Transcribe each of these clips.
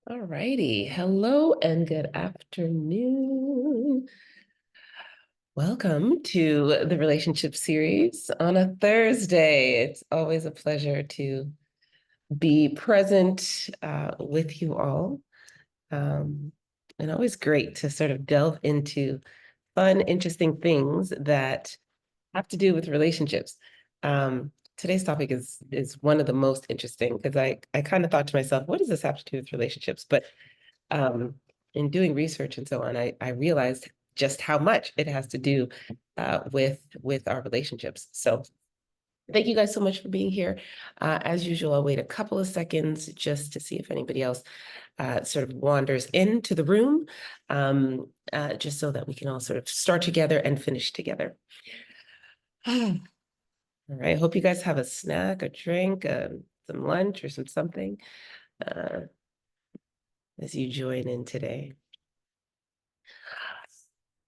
All righty. Hello and good afternoon. Welcome to the Relationship Series on a Thursday. It's always a pleasure to be present with you all. Um, and always great to sort of delve into fun, interesting things that have to do with relationships. Today's topic is one of the most interesting because I kind of thought to myself, what does this have to do with relationships? But um, in doing research and so on, I realized just how much it has to do with our relationships. So thank you guys so much for being here. As usual, I'll wait a couple of seconds just to see if anybody else sort of wanders into the room, just so that we can all sort of start together and finish together. All right. Hope you guys have a snack, a drink, some lunch, or some something uh, as you join in today.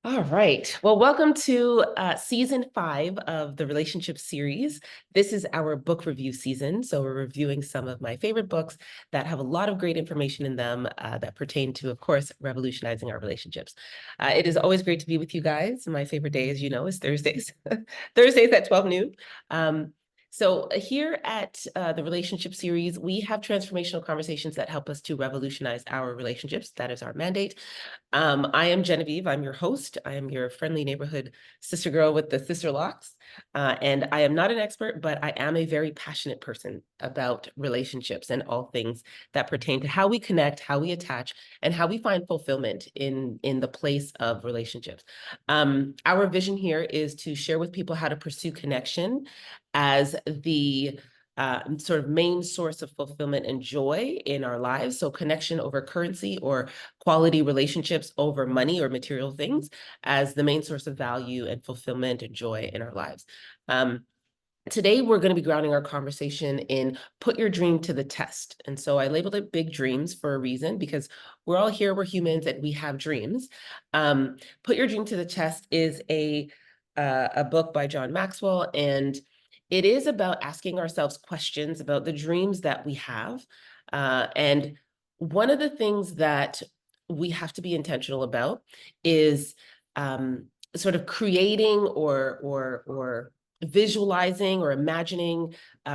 All right. Well, welcome to season 5 of the Relationship Series. This is our book review season. So we're reviewing some of my favorite books that have a lot of great information in them that pertain to, of course, revolutionizing our relationships. It is always great to be with you guys. My favorite day, as you know, is Thursdays. Thursdays at 12 noon. So here at the Relationship Series, we have transformational conversations that help us to revolutionize our relationships. That is our mandate. I am Genevieve. I'm your host. I am your friendly neighborhood sister girl with the sister locks. And I am not an expert, but I am a very passionate person about relationships and all things that pertain to how we connect, how we attach, and how we find fulfillment in the place of relationships. Our vision here is to share with people how to pursue connection as the sort of main source of fulfillment and joy in our lives. So connection over currency or quality relationships over money or material things as the main source of value and fulfillment and joy in our lives. Today, we're going to be grounding our conversation in put your dream to the test. And so I labeled it big dreams for a reason, because we're all here, we're humans, and we have dreams. Put Your Dream to the Test is a book by John Maxwell, and it is about asking ourselves questions about the dreams that we have. And one of the things that we have to be intentional about is sort of creating or visualizing or imagining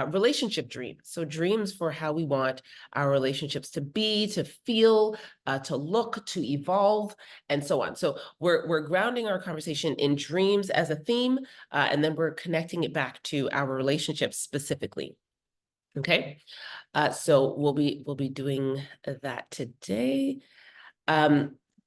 relationship dreams. So dreams for how we want our relationships to be, to feel, to look, to evolve, and so on. So we're grounding our conversation in dreams as a theme, and then we're connecting it back to our relationships specifically. Okay, so we'll be doing that today.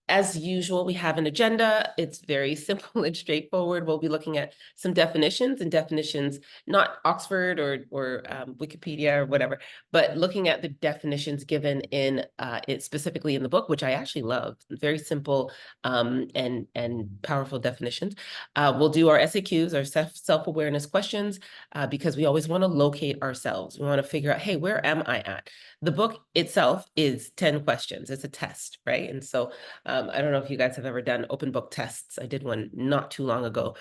As usual, we have an agenda. It's very simple and straightforward. We'll be looking at some definitions, and definitions, not Oxford or Wikipedia or whatever, but looking at the definitions given in it specifically in the book, which I actually love. Very simple and powerful definitions. We'll do our SAQs, our self-awareness questions, because we always want to locate ourselves. We want to figure out, hey, where am I at? The book itself is 10 questions. It's a test, right? And so I don't know if you guys have ever done open book tests. I did one not too long ago,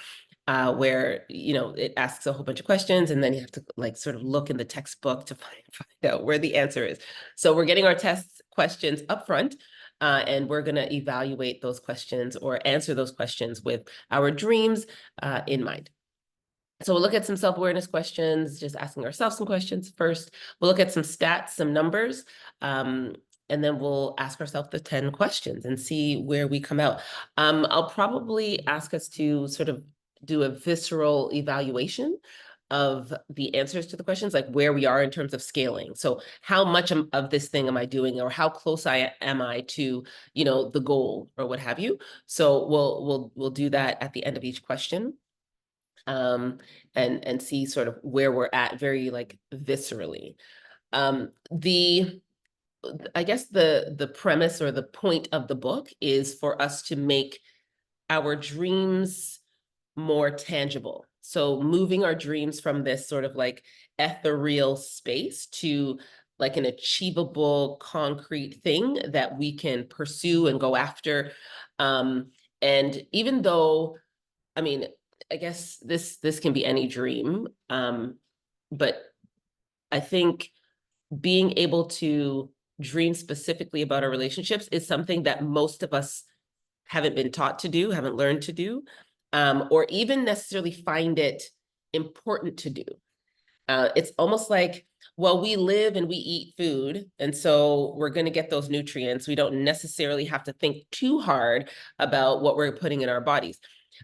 where, it asks a whole bunch of questions, and then you have to like sort of look in the textbook to find out where the answer is. So we're getting our test questions up front, and we're going to evaluate those questions or answer those questions with our dreams in mind. So we'll look at some self-awareness questions, just asking ourselves some questions first. We'll look at some stats, some numbers, and then we'll ask ourselves the 10 questions and see where we come out. I'll probably ask us to sort of do a visceral evaluation of the answers to the questions, like where we are in terms of scaling. So how much of this thing am I doing, or how close am I to, the goal or what have you. So we'll do that at the end of each question. And see sort of where we're at very like viscerally. I guess the premise or the point of the book is for us to make our dreams more tangible. So moving our dreams from this sort of like ethereal space to like an achievable, concrete thing that we can pursue and go after. And even though, I mean, I guess this can be any dream, but I think being able to dream specifically about our relationships is something that most of us haven't been taught to do, haven't learned to do, or even necessarily find it important to do. It's almost like, well, we live and we eat food, and so we're going to get those nutrients. We don't necessarily have to think too hard about what we're putting in our bodies,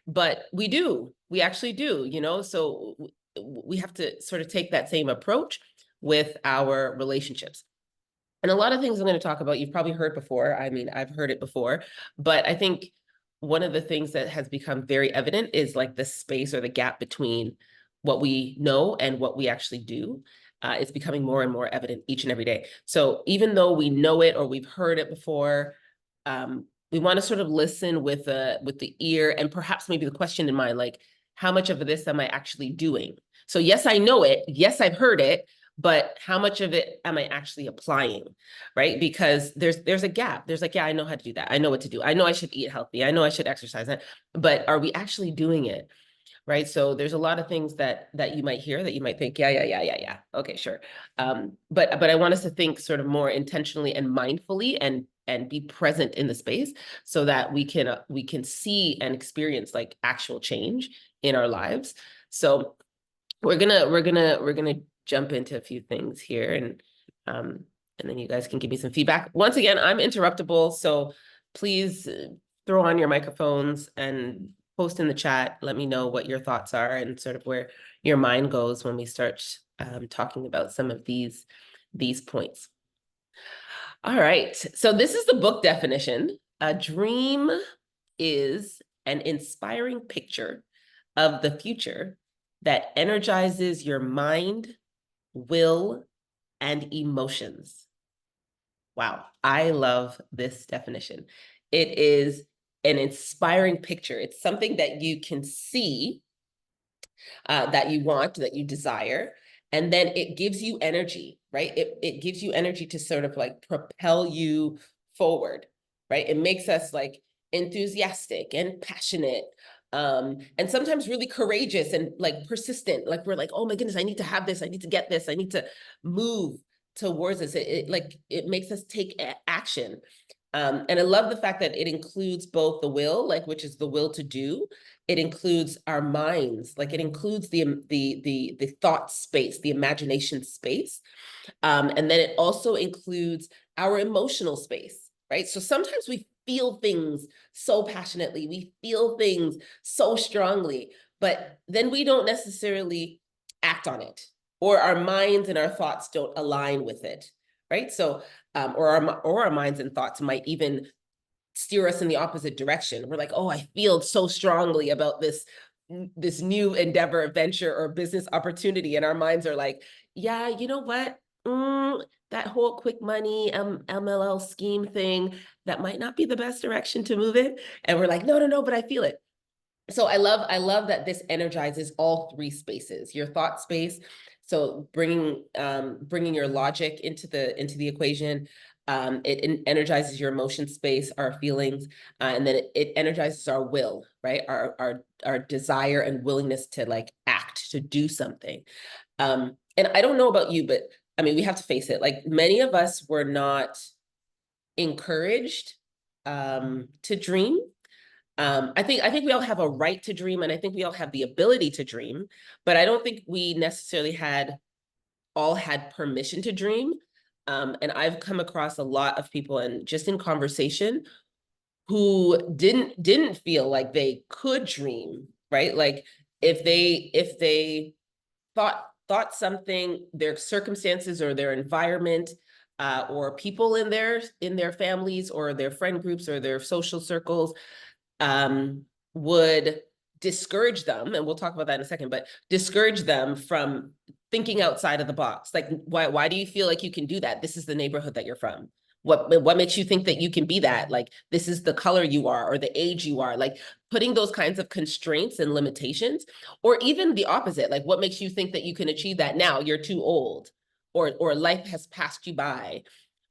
but we do. We actually do, you know, so we have to sort of take that same approach with our relationships. And a lot of things I'm going to talk about, you've probably heard before. I mean, I've heard it before, but I think one of the things that has become very evident is like the space or the gap between what we know and what we actually do. It's becoming more and more evident each and every day. So even though we know it or we've heard it before, we want to sort of listen with the ear and perhaps maybe the question in mind, like, how much of this am I actually doing? So yes, I know it. Yes, I've heard it, but how much of it am I actually applying, right? Because there's a gap. There's like, yeah, I know how to do that. I know what to do. I know I should eat healthy. I know I should exercise, but are we actually doing it? Right. So there's a lot of things that you might hear that you might think, yeah. Okay, sure. But I want us to think sort of more intentionally and mindfully and be present in the space so that we can see and experience like actual change in our lives. So we're gonna jump into a few things here, and then you guys can give me some feedback. Once again, I'm interruptible, so please throw on your microphones and post in the chat. Let me know what your thoughts are and sort of where your mind goes when we start talking about some of these points. All right, so this is the book definition. A dream is an inspiring picture of the future that energizes your mind, will, and emotions. Wow, I love this definition. It is an inspiring picture. It's something that you can see, that you want, that you desire, and then it gives you energy, right? It gives you energy to sort of like propel you forward, right? It makes us like enthusiastic and passionate, and sometimes really courageous and like persistent. Like we're like, oh my goodness, I need to have this. I need to get this. I need to move towards this. It makes us take action. And I love the fact that it includes both the will, like which is the will to do. It includes our minds, like it includes the thought space, the imagination space. And then it also includes our emotional space, right? So sometimes we feel things so passionately, we feel things so strongly, but then we don't necessarily act on it, or our minds and our thoughts don't align with it, right? So, or our minds and thoughts might even steer us in the opposite direction. We're like, oh, I feel so strongly about this new endeavor, venture, or business opportunity, and our minds are like, yeah, you know what? That whole quick money MLL scheme thing, that might not be the best direction to move it. And we're like, no, but I feel it. So I love that this energizes all three spaces, your thought space. So bringing your logic into the equation. It energizes your emotion space, our feelings, and then it energizes our will, right? Our desire and willingness to like act, to do something. And I don't know about you, but I mean, we have to face it. Like many of us were not encouraged to dream. I think we all have a right to dream, and I think we all have the ability to dream, but I don't think we necessarily all had permission to dream. And I've come across a lot of people, and just in conversation, who didn't feel like they could dream, right? Like if they thought something, their circumstances or their environment, or people in their families or their friend groups or their social circles, would discourage them, and we'll talk about that in a second, but discourage them from thinking outside of the box. Like, why do you feel like you can do that? This is the neighborhood that you're from. What makes you think that you can be that? Like, this is the color you are or the age you are. Like, putting those kinds of constraints and limitations, or even the opposite. Like, what makes you think that you can achieve that now? You're too old, or life has passed you by.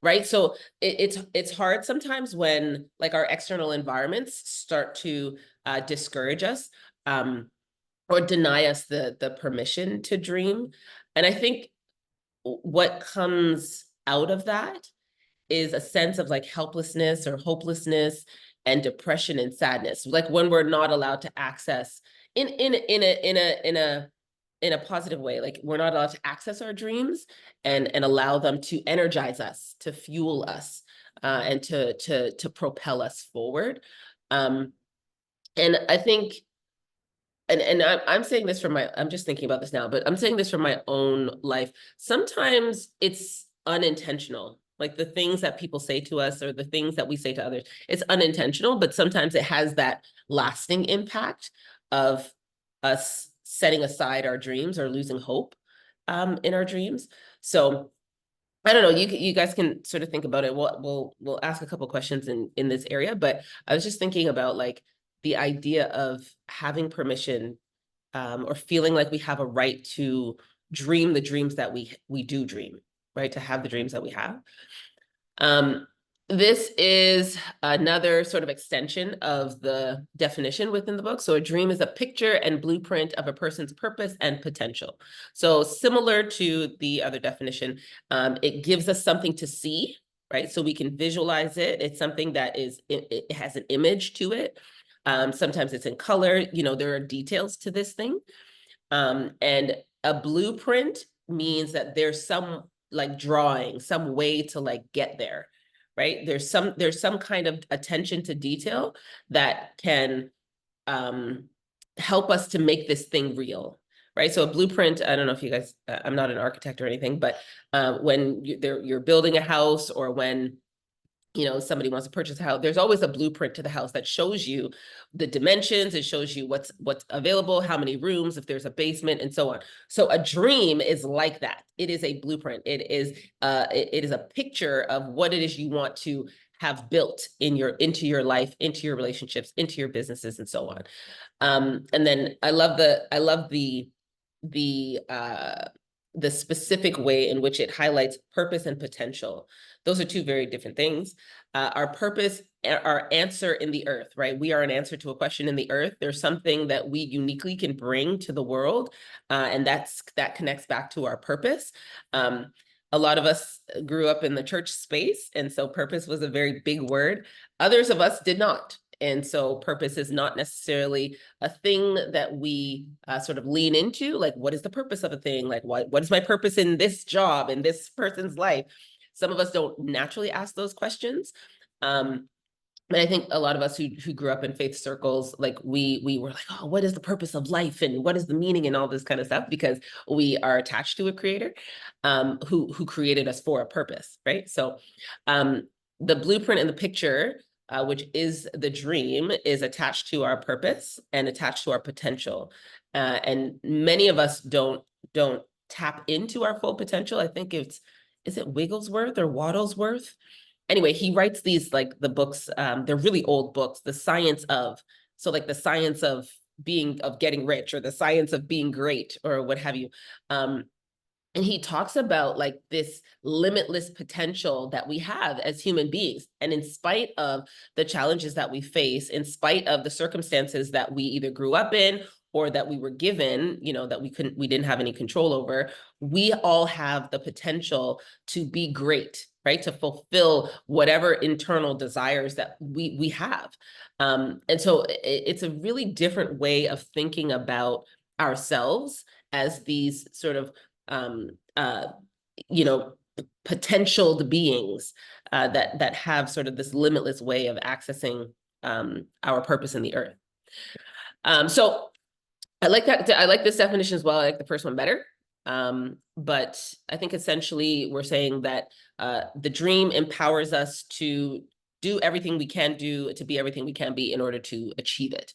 Right. So it's hard sometimes when like our external environments start to discourage us, or deny us the permission to dream. And I think what comes out of that is a sense of like helplessness or hopelessness and depression and sadness, like when we're not allowed to access in a positive way, like we're not allowed to access our dreams and allow them to energize us, to fuel us, and to propel us forward. And I think, and I'm saying this from I'm just thinking about this now, but I'm saying this from my own life. Sometimes it's unintentional, like the things that people say to us or the things that we say to others, it's unintentional, but sometimes it has that lasting impact of us setting aside our dreams or losing hope in our dreams. So I don't know, you guys can sort of think about it. We'll ask a couple questions in this area, but I was just thinking about like the idea of having permission or feeling like we have a right to dream the dreams that we do dream, right? To have the dreams that we have. This is another sort of extension of the definition within the book. So a dream is a picture and blueprint of a person's purpose and potential. So similar to the other definition, it gives us something to see, right? So we can visualize it. It's something that it has an image to it. Sometimes it's in color, there are details to this thing. And a blueprint means that there's some like drawing, some way to like get there, right? There's some kind of attention to detail that can help us to make this thing real, right? So a blueprint, I don't know if you guys, I'm not an architect or anything, but when you're building a house, or when somebody wants to purchase a house, there's always a blueprint to the house that shows you the dimensions. It shows you what's available, how many rooms, if there's a basement, and so on. So a dream is like that. It is a blueprint. It is a picture of what it is you want to have built into your life, into your relationships, into your businesses, and so on. And then I love the specific way in which it highlights purpose and potential. Those are two very different things. Our purpose, our answer in the earth, right? We are an answer to a question in the earth. There's something that we uniquely can bring to the world, and that connects back to our purpose. A lot of us grew up in the church space, and so purpose was a very big word. Others of us did not. And so purpose is not necessarily a thing that we sort of lean into, like, what is the purpose of a thing? Like, what is my purpose in this job, in this person's life? Some of us don't naturally ask those questions. And I think a lot of us who grew up in faith circles, like we were like, oh, what is the purpose of life and what is the meaning and all this kind of stuff, because we are attached to a creator who created us for a purpose, right? So the blueprint and the picture, which is the dream, is attached to our purpose and attached to our potential. And many of us don't tap into our full potential. I think is it Wigglesworth or Waddlesworth? Anyway, he writes these, like, the books, they're really old books, the science of, so like the science of getting rich, or the science of being great, or what have you. And he talks about like this limitless potential that we have as human beings. And in spite of the challenges that we face, in spite of the circumstances that we either grew up in or that we were given, that we didn't have any control over, we all have the potential to be great, right? To fulfill whatever internal desires that we have. And so it's a really different way of thinking about ourselves as these sort of potentialed beings that have sort of this limitless way of accessing our purpose in the earth. So I like that. I like this definition as well. I like the first one better. But I think essentially we're saying that the dream empowers us to do everything we can do, to be everything we can be in order to achieve it.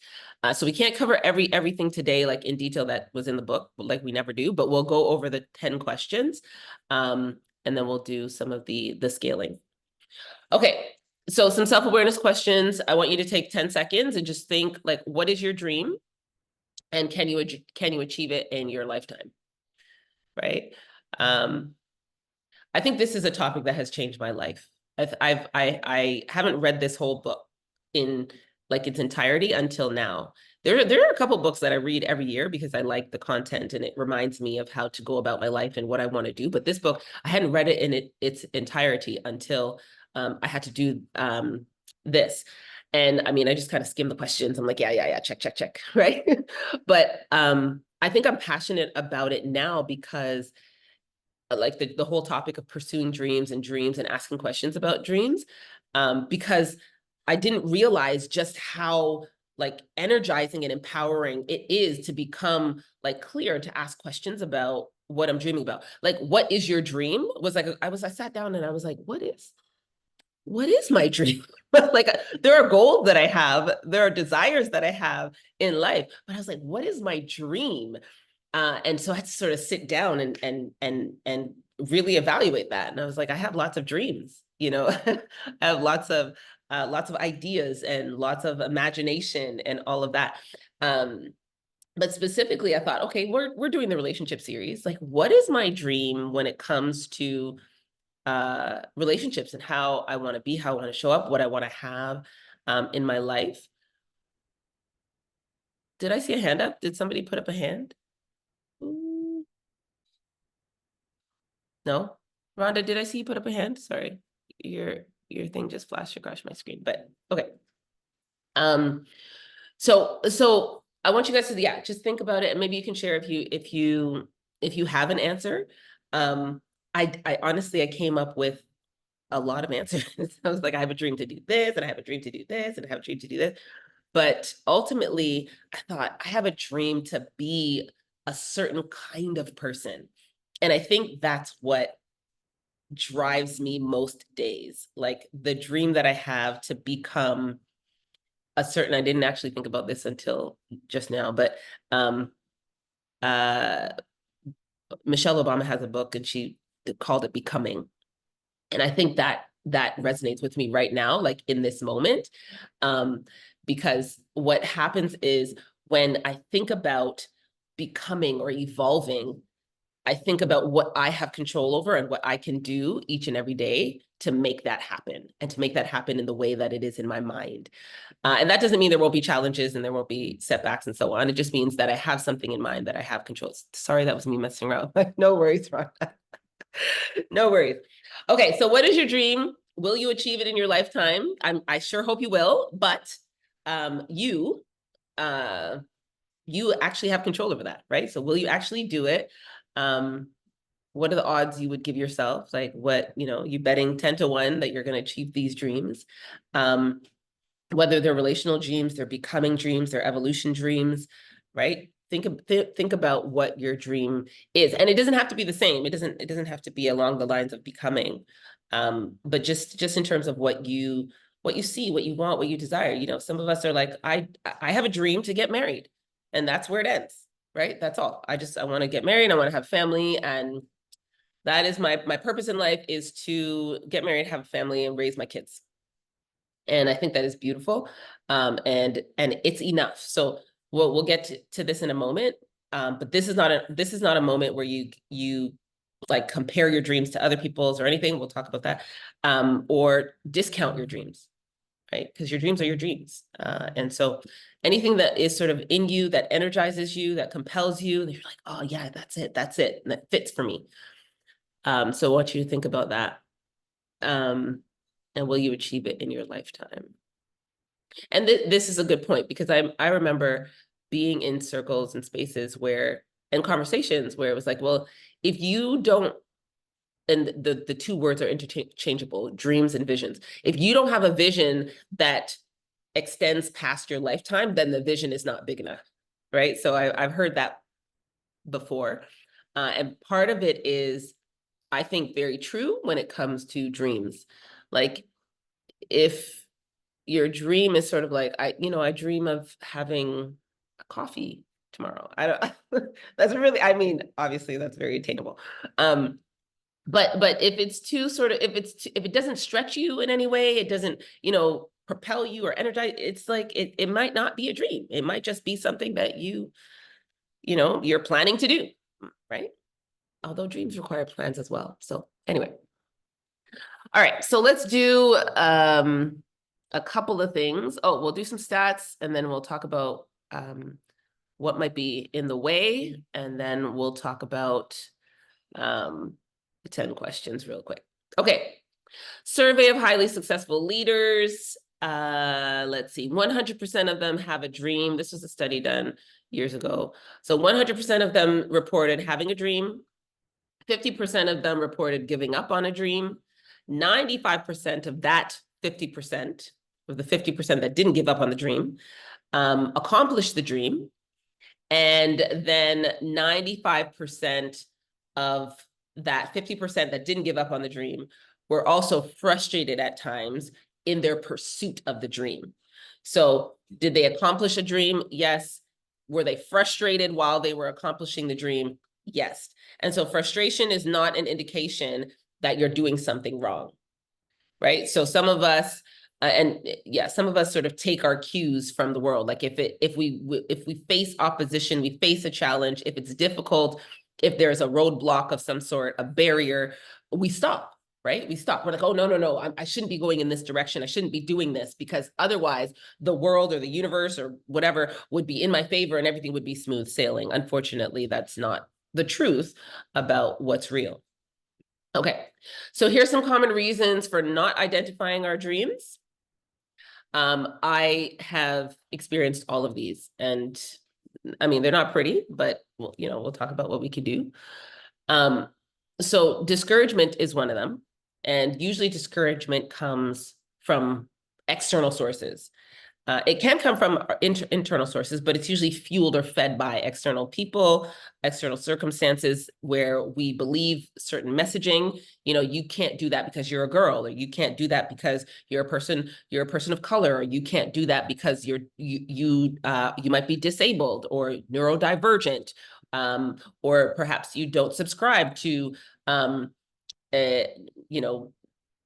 So we can't cover everything today, like in detail, that was in the book, like we never do, but we'll go over the 10 questions, and then we'll do some of the scaling. Okay, so some self-awareness questions. I want you to take 10 seconds and just think, like, what is your dream? And can you achieve it in your lifetime? Right? I think this is a topic that has changed my life. I haven't read this whole book in like its entirety until now. There are a couple books that I read every year because I like the content and it reminds me of how to go about my life and what I want to do. But this book, I hadn't read it in its entirety until I had to do this. And I mean, I just kind of skimmed the questions. I'm like, yeah, check, right? But I think I'm passionate about it now because like the whole topic of pursuing dreams and asking questions about dreams, because I didn't realize just how like energizing and empowering it is to become like clear to ask questions about what I'm dreaming about. Like, what is your dream? Was like, I sat down and I was like, what is my dream? Like, there are goals that I have, there are desires that I have in life, but I was like, what is my dream? And so I had to sort of sit down and really evaluate that. And I was like, I have lots of dreams, you know, I have lots of ideas and lots of imagination and all of that. But specifically, I thought, okay, we're doing the relationship series. Like, what is my dream when it comes to relationships and how I want to be, how I want to show up, what I want to have in my life? Did I see a hand up? Did somebody put up a hand? No? Rhonda, did I see you put up a hand? Sorry. Your thing just flashed across my screen, but okay. So I want you guys to, yeah, just think about it, and maybe you can share if you have an answer. I honestly, I came up with a lot of answers. I was like, I have a dream to do this, and I have a dream to do this, and I have a dream to do this. But ultimately, I thought, I have a dream to be a certain kind of person. And I think that's what drives me most days. Like, the dream that I have to become a certain, I didn't actually think about this until just now, but Michelle Obama has a book and she called it Becoming. And I think that resonates with me right now, like in this moment, because what happens is when I think about becoming or evolving, I think about what I have control over and what I can do each and every day to make that happen, and to make that happen in the way that it is in my mind. And that doesn't mean there won't be challenges and there won't be setbacks and so on. It just means that I have something in mind that I have control. Sorry, that was me messing around. No worries, Ron. No worries. Okay, so what is your dream? Will you achieve it in your lifetime? I sure hope you will, but you actually have control over that, right? So will you actually do it? What are the odds you would give yourself? Like, what, you betting 10 to 1 that you're going to achieve these dreams? Whether they're relational dreams, they're becoming dreams, they're evolution dreams, right? Think about what your dream is, and it doesn't have to be the same. It doesn't have to be along the lines of becoming, but just in terms of what you see, what you want, what you desire. Some of us are like, I have a dream to get married, and that's where it ends, right? That's all. I want to get married. I want to have family, and that is my purpose in life, is to get married, have a family, and raise my kids. And I think that is beautiful. And it's enough. So we'll get to this in a moment. But this is not a moment where you like compare your dreams to other people's or anything. We'll talk about that. Or discount your dreams, right? Because your dreams are your dreams. And so anything that is sort of in you, that energizes you, that compels you, that you're like, oh yeah, that's it. And that fits for me. So I want you to think about that. And will you achieve it in your lifetime? And this is a good point, because I remember being in circles and spaces and conversations where it was like, well, if you don't, and the two words are interchangeable, dreams and visions. If you don't have a vision that extends past your lifetime, then the vision is not big enough, right? So I've heard that before. And part of it is, I think, very true when it comes to dreams. Like, if your dream is sort of like, I dream of having a coffee tomorrow. I don't, that's really, obviously that's very attainable. But if it's too sort of, if it doesn't stretch you in any way, it doesn't, propel you or energize, it's like, it might not be a dream. It might just be something that you're planning to do, right? Although dreams require plans as well. So anyway. All right, so let's do a couple of things. Oh, we'll do some stats, and then we'll talk about what might be in the way, and then we'll talk about the 10 questions real quick. Okay, Survey of highly successful leaders. Let's see, 100% of them have a dream. This was a study done years ago. So 100% of them reported having a dream. 50% of them reported giving up on a dream. 95% of that 50%, of the 50% that didn't give up on the dream, accomplished the dream. And then 95% of that 50% that didn't give up on the dream were also frustrated at times in their pursuit of the dream. So did they accomplish a dream? Yes. Were they frustrated while they were accomplishing the dream? Yes. And so frustration is not an indication that you're doing something wrong, right? So some of us, some of us sort of take our cues from the world. Like if we face opposition, we face a challenge, if it's difficult, if there's a roadblock of some sort, a barrier, we stop, right? We stop. We're like, oh, no, I shouldn't be going in this direction. I shouldn't be doing this, because otherwise the world or the universe or whatever would be in my favor and everything would be smooth sailing. Unfortunately, that's not the truth about what's real. Okay, so here's some common reasons for not identifying our dreams. I have experienced all of these, and I mean, they're not pretty, but we'll talk about what we can do. So discouragement is one of them, and usually discouragement comes from external sources. It can come from internal sources, but it's usually fueled or fed by external people, external circumstances where we believe certain messaging. You can't do that because you're a girl, or you can't do that because you're a person of color, or you can't do that because you might be disabled or neurodivergent, or perhaps you don't subscribe to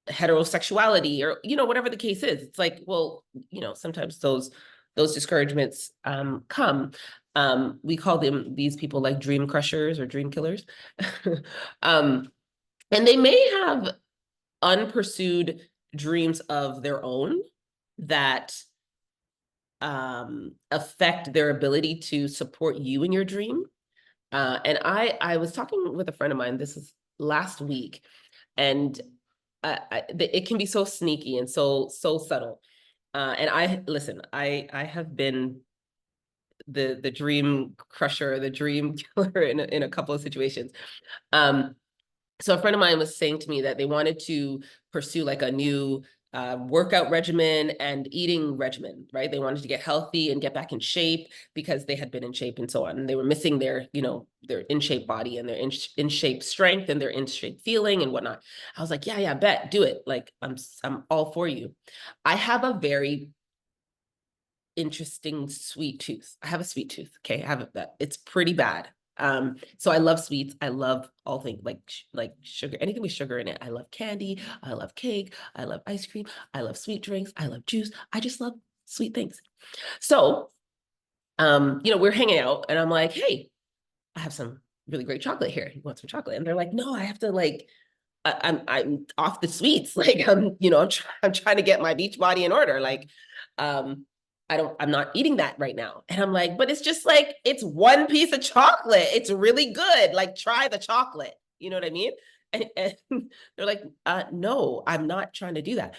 heterosexuality, or whatever the case is. It's like, well, sometimes those discouragements come. We call these people like dream crushers or dream killers. And they may have unpursued dreams of their own that affect their ability to support you in your dream. And I was talking with a friend of mine, this is last week, and it can be so sneaky and so subtle. And I have been the dream crusher, the dream killer in a couple of situations. So a friend of mine was saying to me that they wanted to pursue like a new workout regimen and eating regimen, right? They wanted to get healthy and get back in shape because they had been in shape and so on. And they were missing their in shape body and their in shape strength and their in shape feeling and whatnot. I was like, yeah, bet, do it. Like, I'm all for you. I have a very interesting sweet tooth. I have a sweet tooth. Okay. I have that. It's pretty bad. So I love sweets. I love all things like sugar, anything with sugar in it. I love candy. I love cake. I love ice cream. I love sweet drinks. I love juice. I just love sweet things. So, we're hanging out and I'm like, hey, I have some really great chocolate here. You want some chocolate? And they're like, no, I have to I'm off the sweets. Like, I'm trying to get my beach body in order. Like, I'm not eating that right now. And I'm like, but it's just like, it's one piece of chocolate. It's really good. Like, try the chocolate. You know what I mean? And they're like, no, I'm not trying to do that.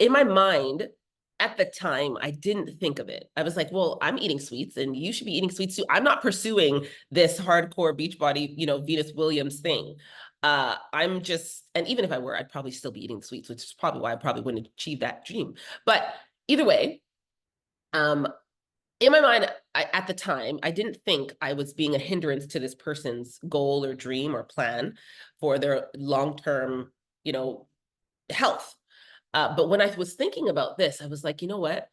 In my mind, at the time, I didn't think of it. I was like, well, I'm eating sweets and you should be eating sweets too. I'm not pursuing this hardcore Beachbody, Venus Williams thing. I'm just, and even if I were, I'd probably still be eating sweets, which is probably why I probably wouldn't achieve that dream. But either way, in my mind, at the time, I didn't think I was being a hindrance to this person's goal or dream or plan for their long-term, health. But when I was thinking about this, I was like, you know what?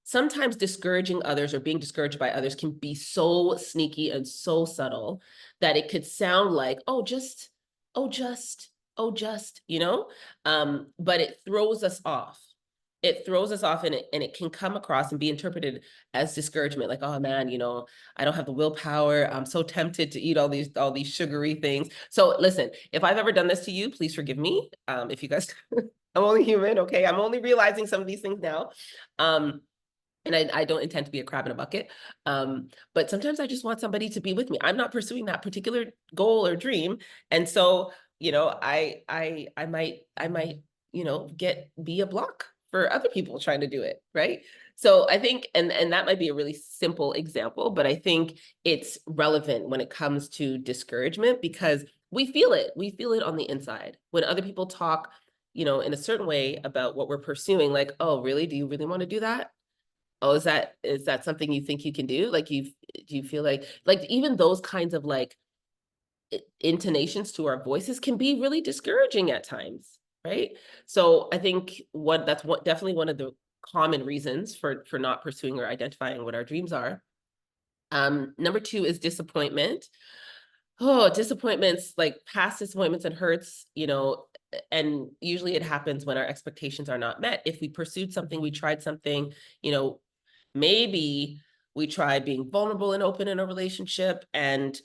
Sometimes discouraging others or being discouraged by others can be so sneaky and so subtle that it could sound like, but it throws us off. It throws us off, and it can come across and be interpreted as discouragement, like, oh man, I don't have the willpower. I'm so tempted to eat all these sugary things. So listen, if I've ever done this to you, please forgive me. If you guys, I'm only human, okay? I'm only realizing some of these things now. And I don't intend to be a crab in a bucket. But sometimes I just want somebody to be with me. I'm not pursuing that particular goal or dream. And so you know, I might, you know, be a block for other people trying to do it, right? So I think, and that might be a really simple example, but I think it's relevant when it comes to discouragement because we feel it. We feel it on the inside. When other people talk, you know, in a certain way about what we're pursuing, like, oh, really? Do you really want to do that? Oh, is that something you think you can do? Like do you feel like even those kinds of like intonations to our voices can be really discouraging at times, right? So I think what definitely one of the common reasons for not pursuing or identifying what our dreams are. Number two is disappointment. Oh, disappointments, like past disappointments and hurts, you know, and usually it happens when our expectations are not met. If we pursued something, we tried something, you know, maybe we tried being vulnerable and open in a relationship and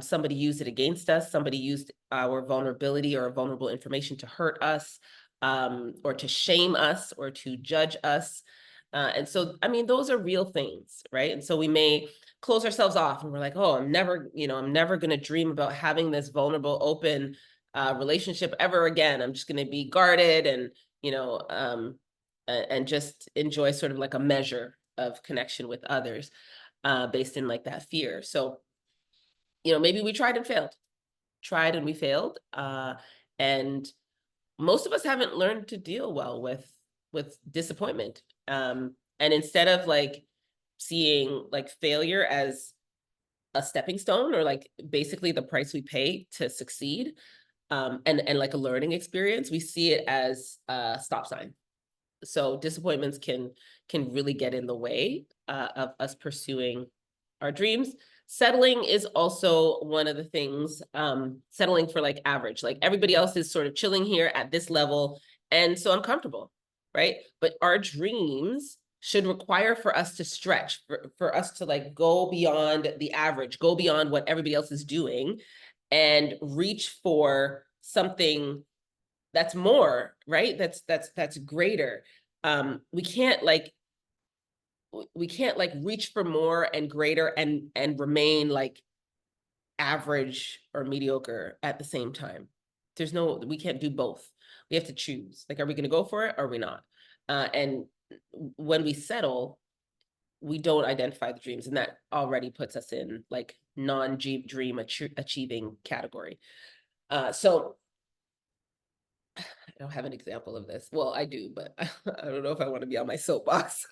somebody used it against us. Somebody used our vulnerability or vulnerable information to hurt us, or to shame us or to judge us. And so, I mean, those are real things, right? And so we may close ourselves off and we're like, oh, I'm never going to dream about having this vulnerable, open relationship ever again. I'm just going to be guarded and, you know, and just enjoy sort of like a measure of connection with others based in like that fear. So, you know, maybe we tried and we failed. And most of us haven't learned to deal well with disappointment. And instead of like seeing like failure as a stepping stone or like basically the price we pay to succeed, and like a learning experience, we see it as a stop sign. So disappointments can really get in the way of us pursuing our dreams. Settling is also one of the things, settling for like average, like everybody else is sort of chilling here at this level. And so I'm comfortable, right? But our dreams should require for us to stretch, for us to like go beyond the average, go beyond what everybody else is doing and reach for something that's more, right? That's greater. We can't like reach for more and greater and remain like average or mediocre at the same time. We can't do both. We have to choose. Like, are we going to go for it or are we not? And when we settle, we don't identify the dreams, and that already puts us in like non-dream achieving category. So I don't have an example of this. Well, I do, but I don't know if I want to be on my soapbox.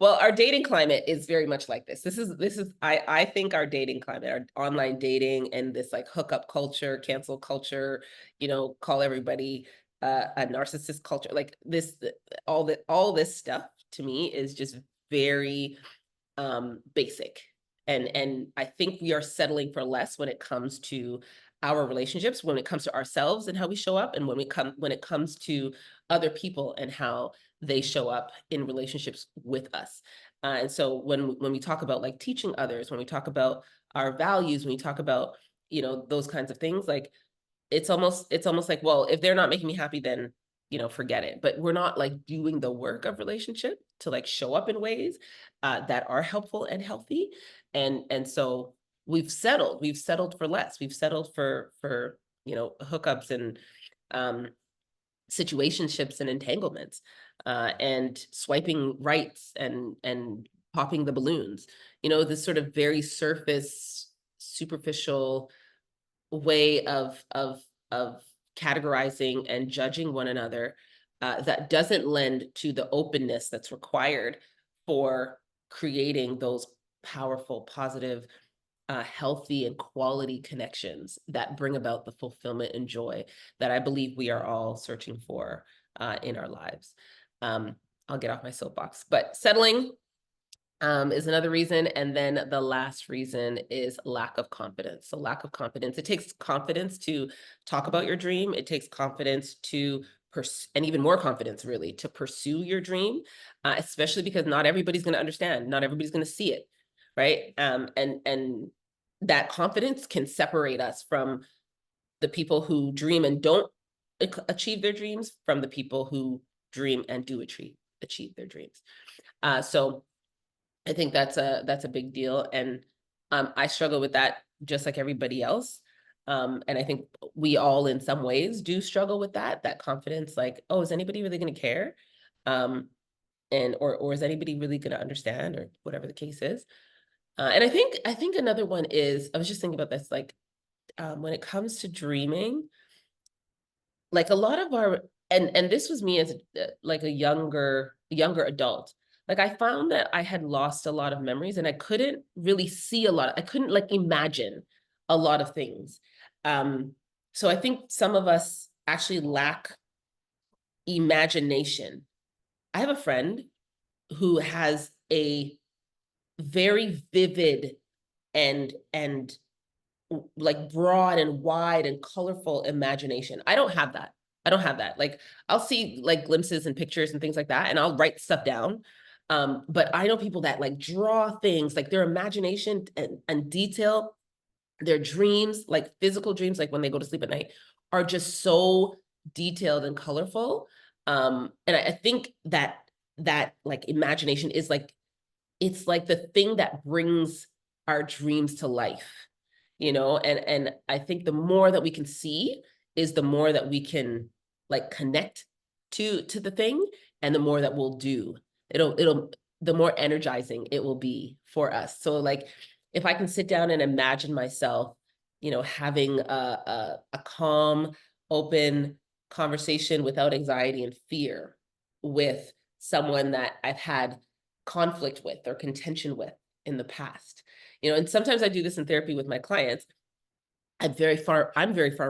Well, our dating climate is very much like this. I think our dating climate, our online dating and this like hookup culture, cancel culture, you know, call everybody a narcissist culture, like this, all this stuff to me is just very basic. And I think we are settling for less when it comes to our relationships, when it comes to ourselves and how we show up, and when it comes to other people and how they show up in relationships with us. And so when we talk about like teaching others, when we talk about our values, when we talk about, you know, those kinds of things, like it's almost like, well, if they're not making me happy, then, you know, forget it. But we're not like doing the work of relationship to like show up in ways that are helpful and healthy. And so we've settled for less. We've settled for, you know, hookups and um situationships and entanglements, and swiping rights and popping the balloons, you know, this sort of very superficial way of categorizing and judging one another, that doesn't lend to the openness that's required for creating those powerful, positive, healthy and quality connections that bring about the fulfillment and joy that I believe we are all searching for in our lives. I'll get off my soapbox, but settling is another reason. And then the last reason is lack of confidence. So lack of confidence, it takes confidence to talk about your dream. It takes confidence to and even more confidence really to pursue your dream, especially because not everybody's going to understand. Not everybody's going to see it. Right. And that confidence can separate us from the people who dream and don't achieve their dreams from the people who dream and do achieve their dreams. So I think that's a big deal. And I struggle with that just like everybody else. And I think we all in some ways do struggle with that confidence, like, oh, is anybody really going to care? Or is anybody really going to understand, or whatever the case is. And I think another one is, I was just thinking about this, like, when it comes to dreaming, like a lot of our, and this was me as like a younger adult, like I found that I had lost a lot of memories and I couldn't really see a lot. I couldn't like imagine a lot of things. So I think some of us actually lack imagination. I have a friend who has a very vivid and like broad and wide and colorful imagination. I don't have that. I don't have that. Like I'll see like glimpses and pictures and things like that, and I'll write stuff down. But I know people that like draw things, like their imagination and detail, their dreams, like physical dreams, like when they go to sleep at night, are just so detailed and colorful. And I think that like imagination is like, it's like the thing that brings our dreams to life, and I think the more that we can see is the more that we can like connect to the thing, and the more that we'll do. It'll the more energizing it will be for us. So like if I can sit down and imagine myself, having a calm, open conversation without anxiety and fear with someone that I've had conflict with or contention with in the past. And sometimes I do this in therapy with my clients. I'm very far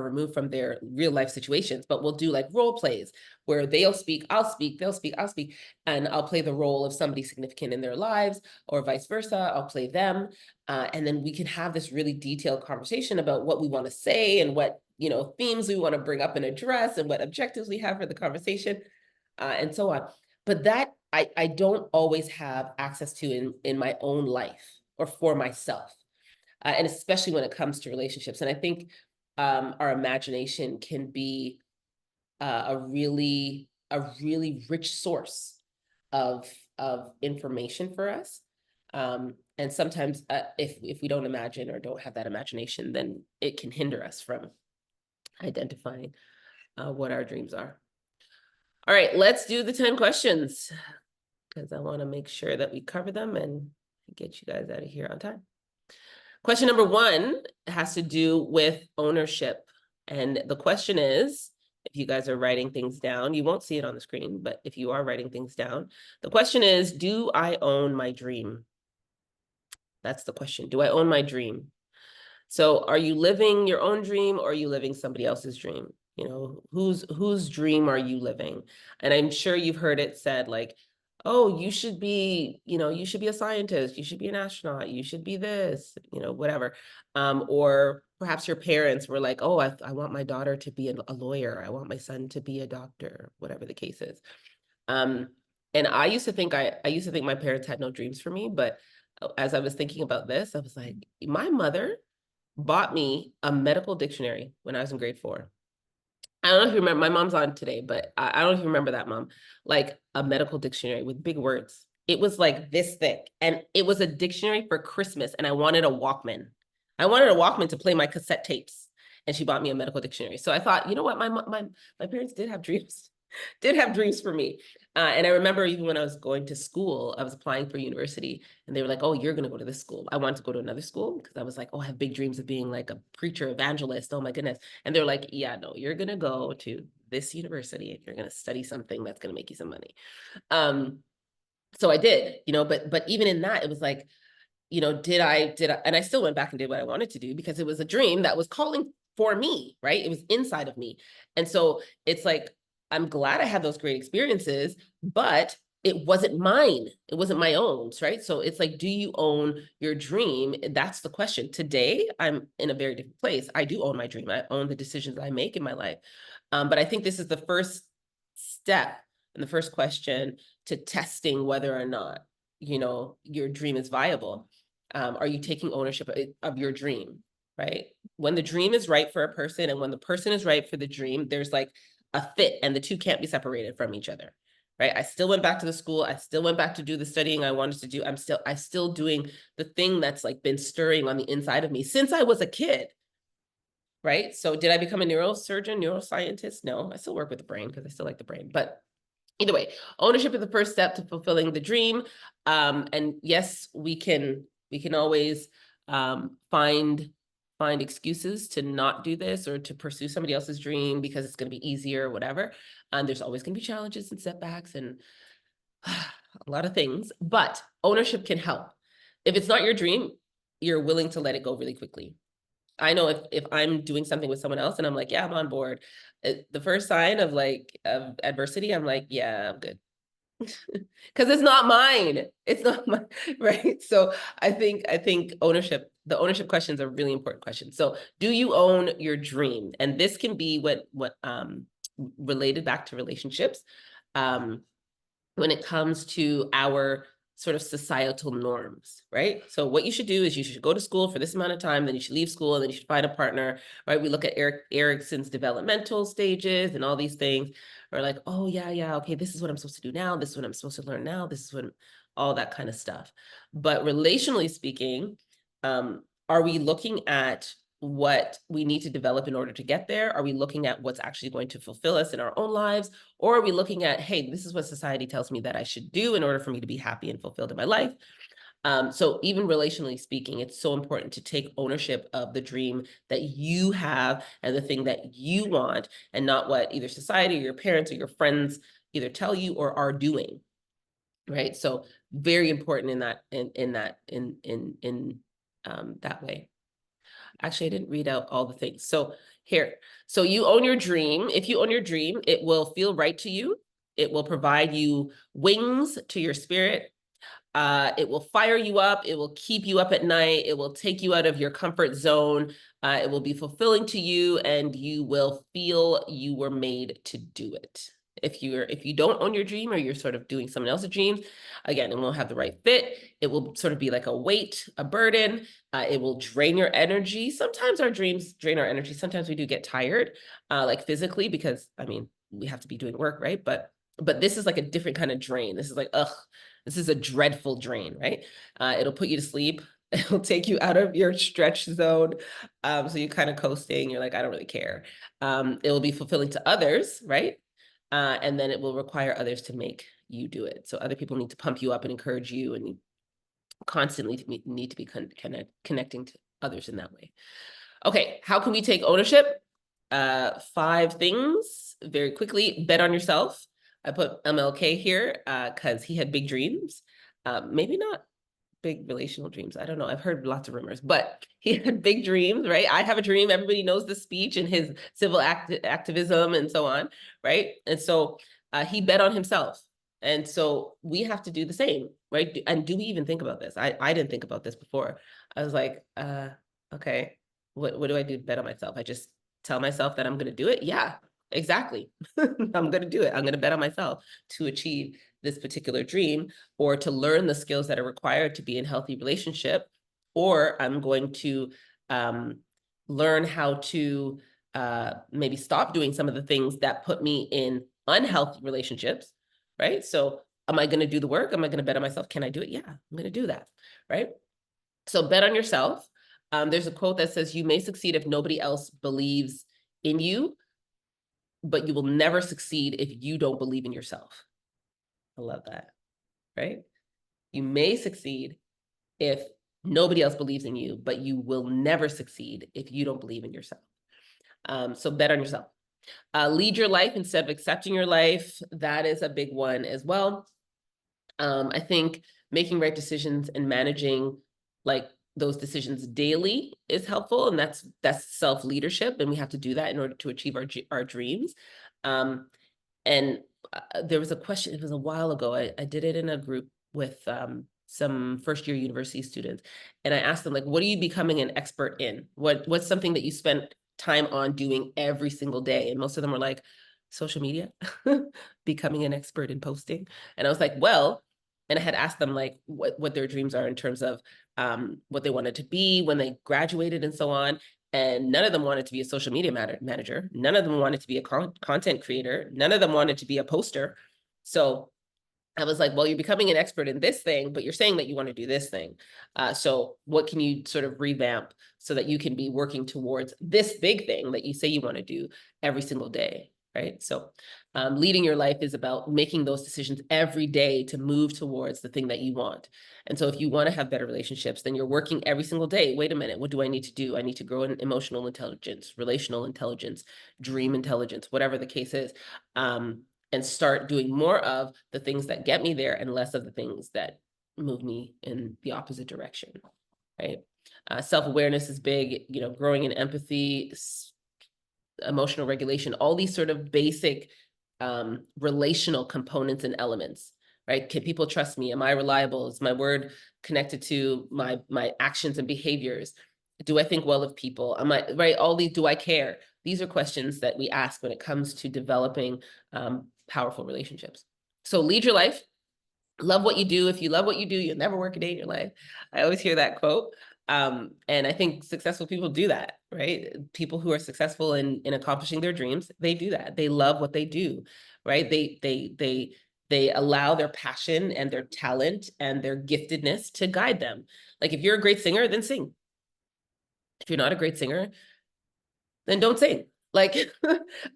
removed from their real life situations, but we'll do like role plays where they'll speak, I'll speak, they'll speak, I'll speak, and I'll play the role of somebody significant in their lives, or vice versa. I'll play them. And then we can have this really detailed conversation about what we want to say and what, themes we want to bring up and address and what objectives we have for the conversation, and so on. But that I don't always have access to in my own life or for myself. And especially when it comes to relationships. And I think our imagination can be a really rich source of information for us. And sometimes if we don't imagine or don't have that imagination, then it can hinder us from identifying what our dreams are. All right, let's do the 10 questions, because I want to make sure that we cover them and get you guys out of here on time. Question number 1 has to do with ownership. And the question is, if you guys are writing things down, you won't see it on the screen, but if you are writing things down, the question is, do I own my dream? That's the question. Do I own my dream? So are you living your own dream, or are you living somebody else's dream? Whose dream are you living? And I'm sure you've heard it said like, oh, you should be a scientist, you should be an astronaut, you should be this, whatever. Or perhaps your parents were like, oh, I want my daughter to be a lawyer, I want my son to be a doctor, whatever the case is. And I used to think my parents had no dreams for me, but as I was thinking about this, I was like, my mother bought me a medical dictionary when I was in grade 4. I don't know if you remember, my mom's on today, but I don't know if you remember that, Mom. Like a medical dictionary with big words. It was like this thick, and it was a dictionary for Christmas, and I wanted a Walkman. I wanted a Walkman to play my cassette tapes, and she bought me a medical dictionary. So I thought, you know what, my parents did have dreams, did have dreams for me. And I remember even when I was going to school, I was applying for university, and they were like, oh, you're going to go to this school. I wanted to go to another school because I was like, oh, I have big dreams of being like a preacher, evangelist. Oh my goodness. And they're like, yeah, no, you're going to go to this university and you're going to study something that's going to make you some money. So I did, but even in that, it was like, did I, and I still went back and did what I wanted to do because it was a dream that was calling for me, right? It was inside of me. And so it's like, I'm glad I had those great experiences, but it wasn't mine. It wasn't my own, right? So it's like, do you own your dream? That's the question. Today, I'm in a very different place. I do own my dream. I own the decisions I make in my life. But I think this is the first step and the first question to testing whether or not, your dream is viable. Are you taking ownership of your dream, right? When the dream is right for a person and when the person is right for the dream, there's like a fit, and the two can't be separated from each other, right? I still went back to the school. I still went back to do the studying I wanted to do. I still doing the thing that's like been stirring on the inside of me since I was a kid. right? So did I become a neurosurgeon, neuroscientist? No, I still work with the brain because I still like the brain. But either way, ownership is the first step to fulfilling the dream. And yes, we can always find excuses to not do this or to pursue somebody else's dream because it's going to be easier or whatever. And there's always going to be challenges and setbacks and a lot of things, but ownership can help. If it's not your dream, you're willing to let it go really quickly. I know if I'm doing something with someone else and I'm like, yeah, I'm on board. The first sign of adversity, I'm like, yeah, I'm good. Because it's not mine. It's not mine, right? So I think the ownership question is a really important question. So do you own your dream? And this can be what related back to relationships. When it comes to our sort of societal norms, right? So what you should do is you should go to school for this amount of time, then you should leave school, and then you should find a partner, right? We look at Erickson's developmental stages and all these things. We're like, oh yeah, okay, this is what I'm supposed to do now. This is what I'm supposed to learn now. This is what all that kind of stuff. But relationally speaking, are we looking at what we need to develop in order to get there? Are we looking at what's actually going to fulfill us in our own lives? Or are we looking at, hey, this is what society tells me that I should do in order for me to be happy and fulfilled in my life? So even relationally speaking, it's so important to take ownership of the dream that you have and the thing that you want, and not what either society or your parents or your friends either tell you or are doing. Right. So very important in that way. Actually, I didn't read out all the things. So here, so you own your dream. If you own your dream, it will feel right to you. It will provide you wings to your spirit. It will fire you up. It will keep you up at night. It will take you out of your comfort zone. It will be fulfilling to you, and you will feel you were made to do it. If you don't own your dream, or you're sort of doing someone else's dreams, again, it won't have the right fit. It will sort of be like a weight, a burden. It will drain your energy. Sometimes our dreams drain our energy. Sometimes we do get tired, like physically, because I mean, we have to be doing work, right? But this is like a different kind of drain. This is like, ugh, this is a dreadful drain, right? It'll put you to sleep. It'll take you out of your stretch zone. So you're kind of coasting. You're like, I don't really care. It will be fulfilling to others, right? And then it will require others to make you do it. So other people need to pump you up and encourage you, and you constantly need to be connecting to others in that way. Okay, how can we take ownership? 5 things very quickly. Bet on yourself. I put MLK here because he had big dreams. Maybe not big relational dreams. I don't know. I've heard lots of rumors, but he had big dreams, right? I have a dream. Everybody knows the speech and his civil activism and so on, right? And so he bet on himself. And so we have to do the same, right? And do we even think about this? I didn't think about this before. I was like, okay, what do I do to bet on myself? I just tell myself that I'm going to do it. Yeah, exactly. I'm going to do it. I'm going to bet on myself to achieve this particular dream, or to learn the skills that are required to be in healthy relationship, or I'm going to learn how to maybe stop doing some of the things that put me in unhealthy relationships, right? So am I going to do the work? Am I going to bet on myself? Can I do it? Yeah, I'm going to do that, right? So bet on yourself. There's a quote that says, you may succeed if nobody else believes in you, but you will never succeed if you don't believe in yourself. I love that, right? You may succeed if nobody else believes in you, but you will never succeed if you don't believe in yourself. So bet on yourself. Lead your life instead of accepting your life. That is a big one as well. I think making right decisions and managing like those decisions daily is helpful, and that's self-leadership, and we have to do that in order to achieve our dreams. And there was a question, it was a while ago, I did it in a group with some first-year university students, and I asked them, like, what are you becoming an expert in? What's something that you spent time on doing every single day? And most of them were like, social media, becoming an expert in posting. And I was like, well, and I had asked them like what their dreams are in terms of what they wanted to be when they graduated and so on. And none of them wanted to be a social media manager. None of them wanted to be a content creator. None of them wanted to be a poster. So I was like, well, you're becoming an expert in this thing, but you're saying that you want to do this thing. So what can you sort of revamp so that you can be working towards this big thing that you say you want to do every single day, right? So leading your life is about making those decisions every day to move towards the thing that you want. And so if you want to have better relationships, then you're working every single day. Wait a minute, what do I need to do? I need to grow in emotional intelligence, relational intelligence, dream intelligence, whatever the case is. And start doing more of the things that get me there and less of the things that move me in the opposite direction, right? Self-awareness is big, growing in empathy, emotional regulation, all these sort of basic relational components and elements, right? Can people trust me? Am I reliable? Is my word connected to my actions and behaviors? Do I think well of people? Am I, right? All these, do I care? These are questions that we ask when it comes to developing powerful relationships. So lead your life, love what you do. If you love what you do, you'll never work a day in your life. I always hear that quote. And I think successful people do that, right? People who are successful in accomplishing their dreams, they do that. They love what they do, right? They allow their passion and their talent and their giftedness to guide them. Like if you're a great singer, then sing. If you're not a great singer, then don't sing. Like,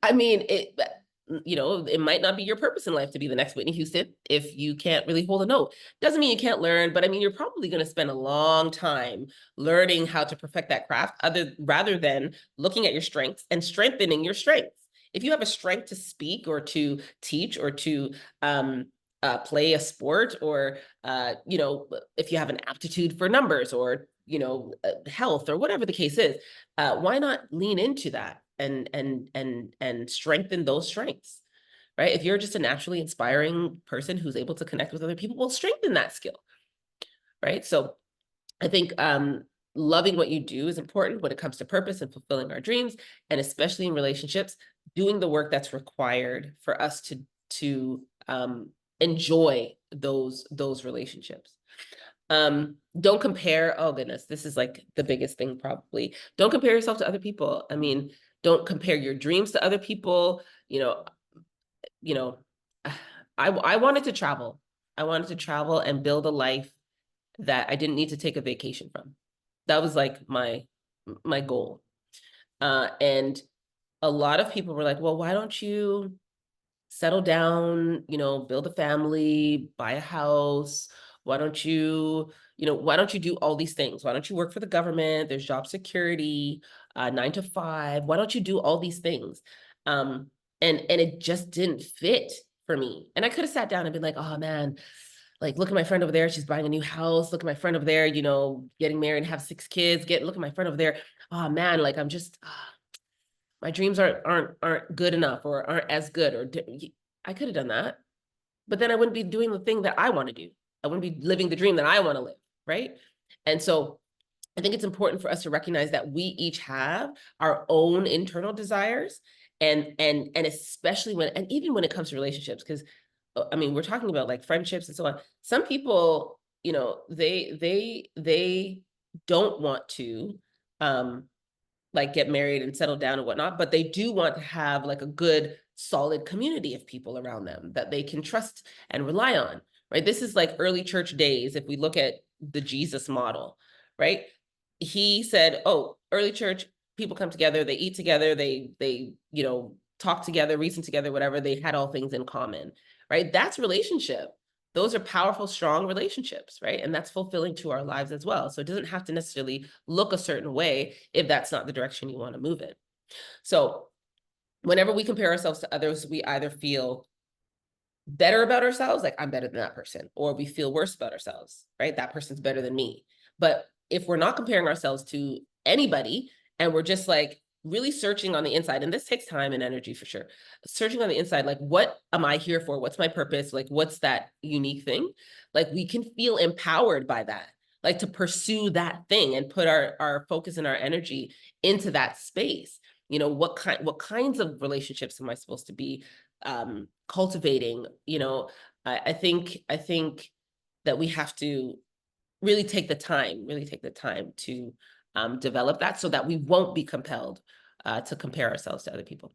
I mean, it might not be your purpose in life to be the next Whitney Houston if you can't really hold a note. Doesn't mean you can't learn, but I mean, you're probably going to spend a long time learning how to perfect that craft rather than looking at your strengths and strengthening your strengths. If you have a strength to speak or to teach or to play a sport, or, if you have an aptitude for numbers or, health or whatever the case is, why not lean into that and strengthen those strengths, right? If you're just a naturally inspiring person who's able to connect with other people, well, strengthen that skill, right? So I think loving what you do is important when it comes to purpose and fulfilling our dreams, and especially in relationships, doing the work that's required for us to enjoy those relationships. Don't compare. Oh goodness, this is like the biggest thing probably. Don't compare yourself to other people. I mean, don't compare your dreams to other people. I wanted to travel. I wanted to travel and build a life that I didn't need to take a vacation from. That was like my goal. And a lot of people were like, well, why don't you settle down, build a family, buy a house? Why don't you do all these things? Why don't you work for the government? There's job security, 9 to 5. Why don't you do all these things? And it just didn't fit for me. And I could have sat down and been like, oh man, like, look at my friend over there. She's buying a new house. Look at my friend over there, getting married and have 6 kids. Look at my friend over there. Oh man, like I'm just, my dreams aren't good enough or aren't as good. Or I could have done that, but then I wouldn't be doing the thing that I want to do. I wouldn't be living the dream that I want to live, right? And so I think it's important for us to recognize that we each have our own internal desires, and especially even when it comes to relationships, because I mean, we're talking about like friendships and so on. Some people, they don't want to like get married and settle down and whatnot, but they do want to have like a good, solid community of people around them that they can trust and rely on, right? This is like early church days. If we look at the Jesus model, right? He said, oh, early church, people come together, they eat together, they talk together, reason together, whatever. They had all things in common, right? That's relationship. Those are powerful, strong relationships, right? And that's fulfilling to our lives as well. So it doesn't have to necessarily look a certain way if that's not the direction you want to move in. So whenever we compare ourselves to others, we either feel better about ourselves, like I'm better than that person, or we feel worse about ourselves, right? That person's better than me. But if we're not comparing ourselves to anybody and we're just like really searching on the inside, and this takes time and energy for sure, searching on the inside, like, what am I here for? What's my purpose? Like, what's that unique thing? Like, we can feel empowered by that, like to pursue that thing and put our focus and our energy into that space. What kinds of relationships am I supposed to be cultivating? I think that we have to really take the time to develop that so that we won't be compelled to compare ourselves to other people.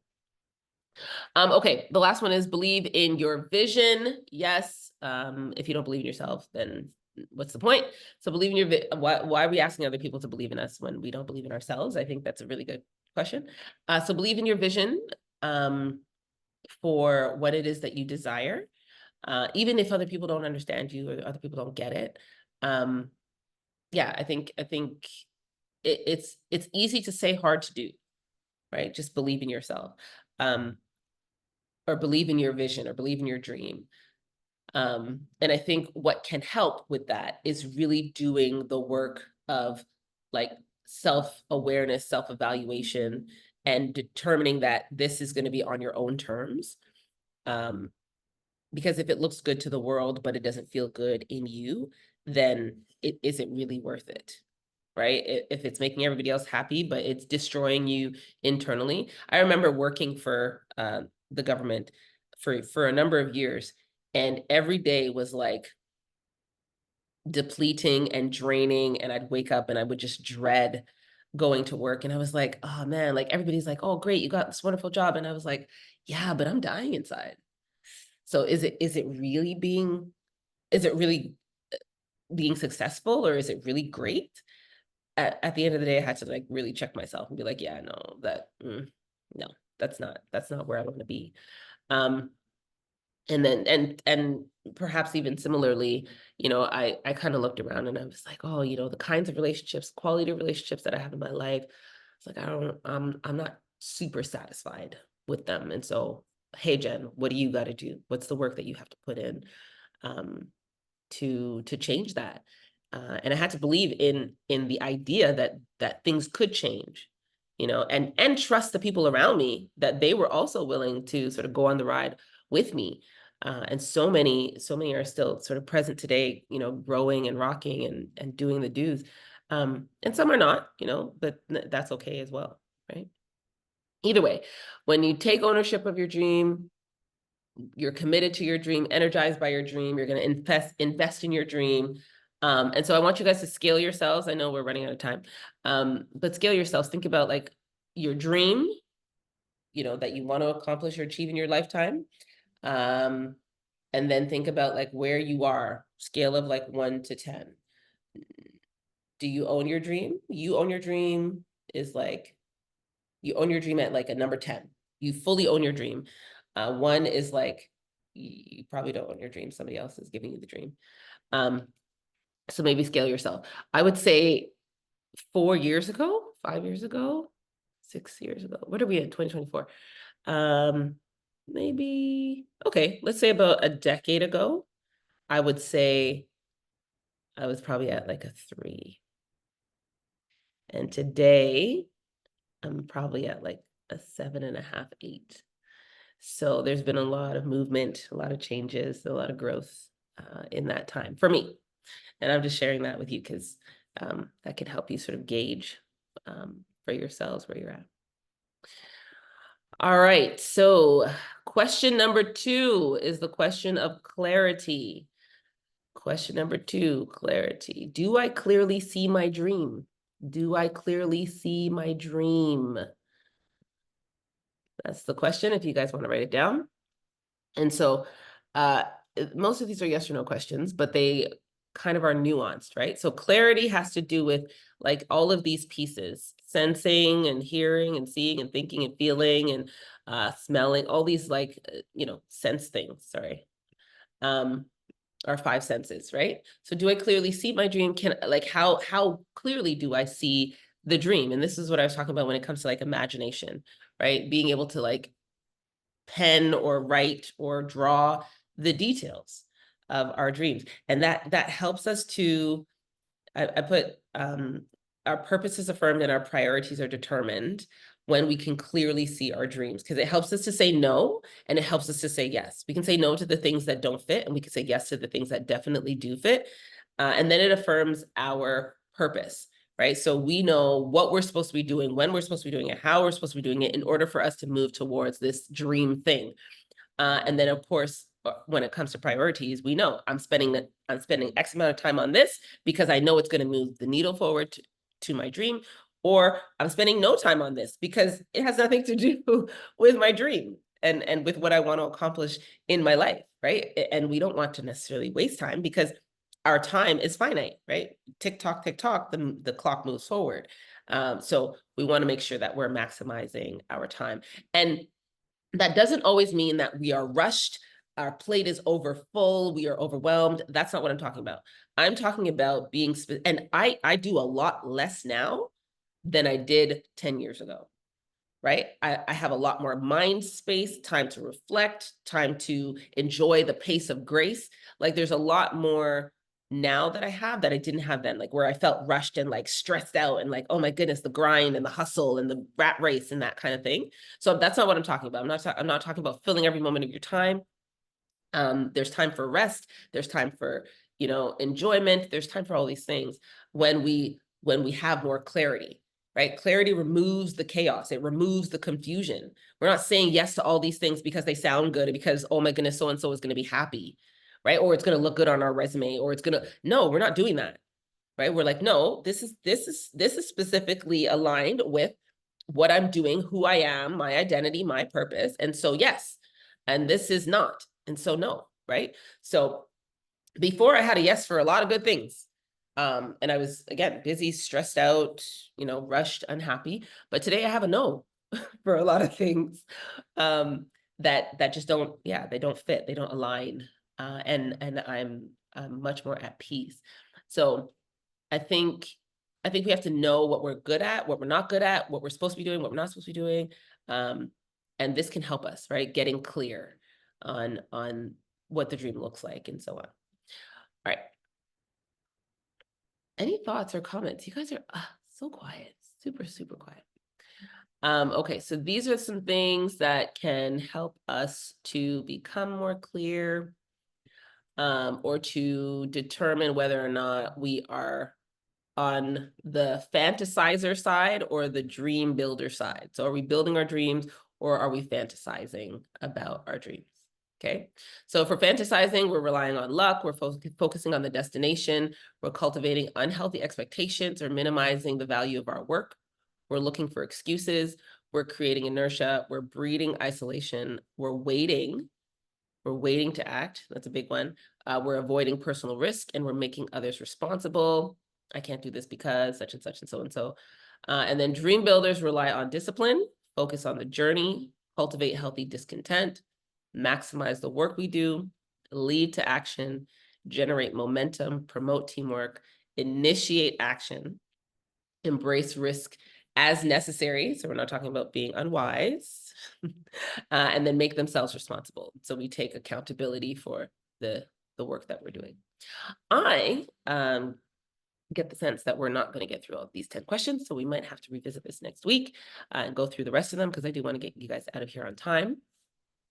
Okay, the last one is believe in your vision. Yes. If you don't believe in yourself, then what's the point? So believe in your why are we asking other people to believe in us when we don't believe in ourselves? I think that's a really good question. So believe in your vision for what it is that you desire, even if other people don't understand you or other people don't get it. Yeah, I think it's easy to say, hard to do, right? Just believe in yourself. Or believe in your vision or believe in your dream. And I think what can help with that is really doing the work of like self-awareness, self-evaluation, and determining that this is going to be on your own terms. Because if it looks good to the world, but it doesn't feel good in you, then it isn't really worth it. Right? If it's making everybody else happy, but it's destroying you internally. I remember working for the government for a number of years, and every day was like depleting and draining, and I'd wake up and I would just dread going to work. And I was like, oh man, like everybody's like, oh great, you got this wonderful job. And I was like, yeah, but I'm dying inside. So is it really being successful, or is it really great? At the end of the day, I had to like really check myself and be like, yeah, no, no, that's not where I want to be. And then, and perhaps even similarly, I kind of looked around and I was like, oh, the kinds of relationships, quality of relationships that I have in my life, it's like, I'm not super satisfied with them. And so, hey, Jen, what do you got to do? What's the work that you have to put in to change that? And I had to believe in the idea that things could change, and trust the people around me that they were also willing to sort of go on the ride with me. And so many are still sort of present today, growing and rocking and doing the do's. And some are not, but that's okay as well, right? Either way, when you take ownership of your dream, you're committed to your dream, energized by your dream, you're going to invest in your dream. And so I want you guys to scale yourselves. I know we're running out of time, but scale yourselves. Think about like your dream, that you want to accomplish or achieve in your lifetime. And then think about like where you are, scale of like 1 to 10. Do you own your dream? You own your dream is like, you own your dream at like a number 10. You fully own your dream. 1 is like, you probably don't own your dream. Somebody else is giving you the dream. So maybe scale yourself. I would say 4 years ago, 5 years ago, 6 years ago. What are we in 2024? Maybe, okay, let's say about a decade ago, I would say I was probably at like a 3. And today I'm probably at like a 7.5, 8. So there's been a lot of movement, a lot of changes, a lot of growth in that time for me. And I'm just sharing that with you because that can help you sort of gauge for yourselves where you're at. All right, so question number 2 is the question of clarity. Question number 2, clarity. Do I clearly see my dream? Do I clearly see my dream? That's the question, if you guys want to write it down. And so most of these are yes or no questions, but they kind of are nuanced, right? So clarity has to do with like all of these pieces, sensing and hearing and seeing and thinking and feeling and smelling, all these like, sense things, sorry. Our 5 senses, right? So do I clearly see my dream? How clearly do I see the dream? And this is what I was talking about when it comes to like imagination, right? Being able to like pen or write or draw the details of our dreams. And that helps us to, I put our purpose is affirmed and our priorities are determined when we can clearly see our dreams, because it helps us to say no and it helps us to say yes. We can say no to the things that don't fit and we can say yes to the things that definitely do fit. And then it affirms our purpose, right? So we know what we're supposed to be doing, when we're supposed to be doing it, how we're supposed to be doing it in order for us to move towards this dream thing. And then of course, when it comes to priorities, we know I'm spending X amount of time on this because I know it's going to move the needle forward to my dream, or I'm spending no time on this because it has nothing to do with my dream. and with what I want to accomplish in my life, right? And we don't want to necessarily waste time because our time is finite, right? Tick tock, the clock moves forward. So we want to make sure that we're maximizing our time. And that doesn't always mean that we are rushed, our plate is over full, we are overwhelmed. That's not what I'm talking about. I'm talking about being, and I do a lot less now than I did 10 years ago, right? I have a lot more mind space, time to reflect, time to enjoy the pace of grace. Like there's a lot more now that I have that I didn't have then, like where I felt rushed and like stressed out and like, oh my goodness, the grind and the hustle and the rat race and that kind of thing. So that's not what I'm talking about. I'm not talking about filling every moment of your time. There's time for rest. There's time for, enjoyment. There's time for all these things when we have more clarity, right? Clarity removes the chaos. It removes the confusion. We're not saying yes to all these things because they sound good, or because, oh my goodness, so-and-so is going to be happy, right? Or it's going to look good on our resume, or no, we're not doing that, right? We're like, no, this is specifically aligned with what I'm doing, who I am, my identity, my purpose. And so, yes, and this is not. And so, no, right? So before I had a yes for a lot of good things. And I was, again, busy, stressed out, rushed, unhappy. But today I have a no for a lot of things that just don't, they don't fit, they don't align. And I'm much more at peace. So I think we have to know what we're good at, what we're not good at, what we're supposed to be doing, what we're not supposed to be doing. And this can help us, right? Getting clear on what the dream looks like and so on. All right. Any thoughts or comments? You guys are so quiet, super, super quiet. Okay, so these are some things that can help us to become more clear, or to determine whether or not we are on the fantasizer side or the dream builder side. So are we building our dreams, or are we fantasizing about our dreams? Okay, so for fantasizing, we're relying on luck, we're focusing on the destination, we're cultivating unhealthy expectations or minimizing the value of our work, we're looking for excuses, we're creating inertia, we're breeding isolation, we're waiting to act, that's a big one, we're avoiding personal risk, and we're making others responsible. I can't do this because such and such and so and so. And then dream builders rely on discipline, focus on the journey, cultivate healthy discontent, maximize the work we do, lead to action, generate momentum, promote teamwork, initiate action, embrace risk as necessary. So we're not talking about being unwise, and then make themselves responsible. So we take accountability for the work that we're doing. I get the sense that we're not going to get through all of these 10 questions. So we might have to revisit this next week and go through the rest of them, because I do want to get you guys out of here on time,